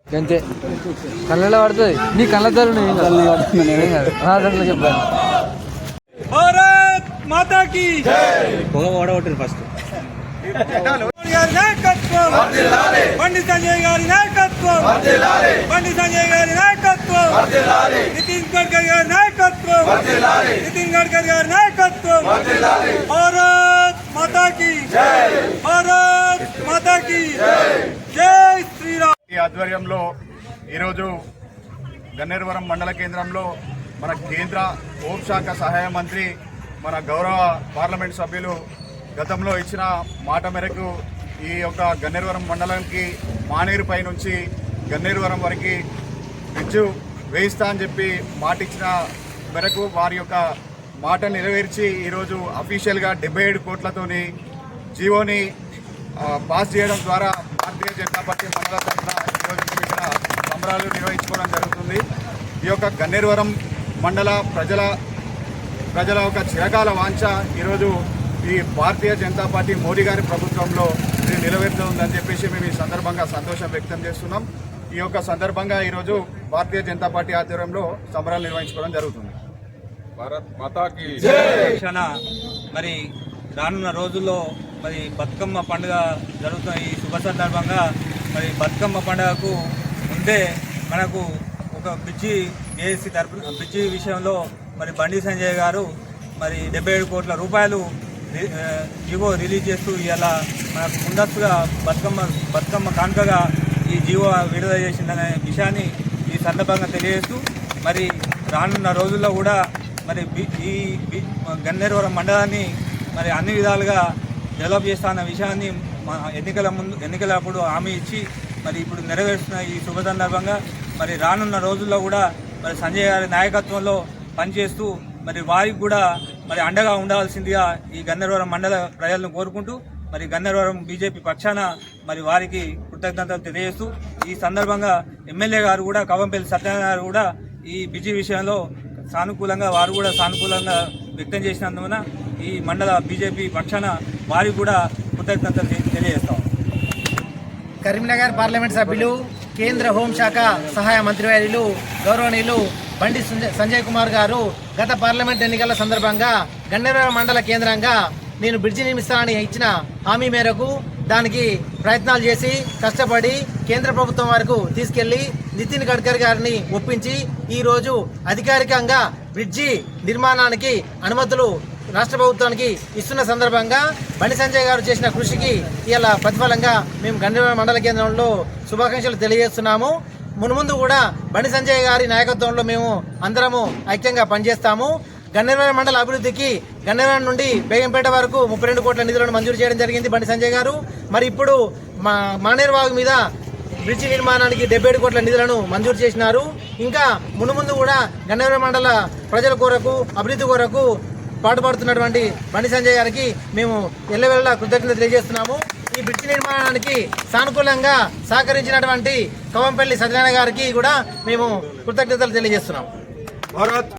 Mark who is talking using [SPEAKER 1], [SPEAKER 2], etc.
[SPEAKER 1] అంతే కళ్ళలో పడుతుంది నీ కళ్ళతో చెప్పాను.
[SPEAKER 2] భారత్ మాతా కీ
[SPEAKER 3] పొగ ఓడగొట్టారు ఫస్ట్.
[SPEAKER 2] నాయకత్వం బండి సంజయ్ గారి నాయకత్వం, బండి సంజయ్ గారి నాయకత్వం, నితిన్ గడ్కరీ గారి నాయకత్వం, నితిన్ గడ్కరీ గారి నాయకత్వం. భారత్ మాతా కీ, భారత్ మాతా కీ జై శ్రీరామ్.
[SPEAKER 4] ఈ ఆధ్వర్యంలో ఈరోజు గన్నేరువరం మండల కేంద్రంలో మన కేంద్ర హోంశాఖ సహాయ మంత్రి మన గౌరవ పార్లమెంట్ సభ్యులు గతంలో ఇచ్చిన మాట మేరకు ఈ యొక్క గన్నేరువరం మండలానికి మానేరుపై నుంచి గన్నేరువరం వరకు బ్రిడ్జు వేయిస్తా అని చెప్పి మాట ఇచ్చిన మేరకు వారి యొక్క మాట నెరవేర్చి ఈరోజు అఫీషియల్గా 77 కోట్లతోని జీవోని పాస్ చేయడం ద్వారా భారతీయ జనతా పార్టీ మండల తరఫున ఈరోజు ఇక్కడ సంబరాలు నిర్వహించుకోవడం జరుగుతుంది. ఈ యొక్క గన్నేరువరం మండల ప్రజల ఒక చిరకాల వాంఛ ఈరోజు ఈ భారతీయ జనతా పార్టీ మోడీ గారి ప్రభుత్వంలో ఇది నెరవేరుతుందని చెప్పేసి మేము ఈ సందర్భంగా సంతోషం వ్యక్తం చేస్తున్నాం. ఈ యొక్క సందర్భంగా ఈరోజు భారతీయ జనతా పార్టీ ఆధ్వర్యంలో సంబరాలు నిర్వహించుకోవడం జరుగుతుంది. భారత్ మాతాకి
[SPEAKER 2] మరి రానున్న రోజుల్లో మరి బతుకమ్మ పండుగ జరుగుతున్న ఈ శుభ సందర్భంగా మరి బతుకమ్మ పండుగకు ముందే మనకు ఒక బ్రిడ్జి ఏఎస్సీ తరపున బ్రిడ్జి విషయంలో మరి బండి సంజయ్ గారు మరి 77 కోట్ల రూపాయలు జీవో రిలీజ్ చేస్తూ ఇలా మనకు ముందస్తుగా బతుకమ్మ కానుకగా ఈ జీవో విడుదల చేసిందనే విషయాన్ని ఈ సందర్భంగా తెలియజేస్తూ మరి రానున్న రోజుల్లో కూడా మరి ఈ గన్నేరువరం మండలాన్ని మరి అన్ని విధాలుగా డెవలప్ చేస్తాన్న విషయాన్ని ఎన్నికలప్పుడు హామీ ఇచ్చి మరి ఇప్పుడు నెరవేరుస్తున్న ఈ శుభ సందర్భంగా మరి రానున్న రోజుల్లో కూడా మరి సంజయ్ గారి నాయకత్వంలో పనిచేస్తూ మరి వారికి కూడా మరి అండగా ఉండాల్సిందిగా ఈ గన్నేరువరం మండల ప్రజలను కోరుకుంటూ మరి గన్నేరువరం బీజేపీ పక్షాన మరి వారికి కృతజ్ఞతలు తెలియజేస్తూ ఈ సందర్భంగా ఎమ్మెల్యే గారు కూడా కవంపల్లి సత్యనారాయణ గారు కూడా ఈ బిజీ విషయంలో వారు కూడా సానుకూలంగా వ్యక్తం చేసినందువలన ఈ మండల బీజేపీ పక్షాన వారికి కూడా కృతజ్ఞతలు తెలియజేస్తాం.
[SPEAKER 5] కరీంనగర్ పార్లమెంట్ సభ్యులు కేంద్ర హోంశాఖ సహాయ మంత్రివర్యులు గౌరవనీయులు బండి సంజయ్ కుమార్ గారు గత పార్లమెంట్ ఎన్నికల సందర్భంగా గన్నేరువరం మండల కేంద్రంగా నేను బ్రిడ్జి నిర్మిస్తానని ఇచ్చిన హామీ మేరకు దానికి ప్రయత్నాలు చేసి కష్టపడి కేంద్ర ప్రభుత్వం వరకు తీసుకెళ్లి నితిన్ గడ్కరీ గారిని ఒప్పించి ఈరోజు అధికారికంగా బ్రిడ్జి నిర్మాణానికి అనుమతులు రాష్ట్ర ప్రభుత్వానికి ఇస్తున్న సందర్భంగా బండి సంజయ్ గారు చేసిన కృషికి ఇలా ప్రతిఫలంగా మేము గన్నేరువరం మండల కేంద్రంలో శుభాకాంక్షలు తెలియజేస్తున్నాము. మున్ముందు కూడా బండి సంజయ్ గారి నాయకత్వంలో మేము అందరము ఐక్యంగా పనిచేస్తాము. గన్నేరువరం మండల అభివృద్ధికి గన్నేరువరం నుండి బేగంపేట వరకు 32 కోట్ల నిధులను మంజూరు చేయడం జరిగింది బండి సంజయ్ గారు. మరి ఇప్పుడు మానేరువాగు మీద బ్రిడ్జి నిర్మాణానికి 77 కోట్ల నిధులను మంజూరు చేసినారు. ఇంకా మున్ముందు కూడా గన్నేరువరం మండల ప్రజల కొరకు అభివృద్ధి కొరకు పాటుపడుతున్నటువంటి బండి సంజయ్ గారికి మేము ఎల్లవెల్లా కృతజ్ఞతలు తెలియజేస్తున్నాము. ఈ బ్రిడ్జి నిర్మాణానికి సానుకూలంగా సహకరించినటువంటి కవంపల్లి సత్యనారాయణ గారికి కూడా మేము కృతజ్ఞతలు తెలియజేస్తున్నాము.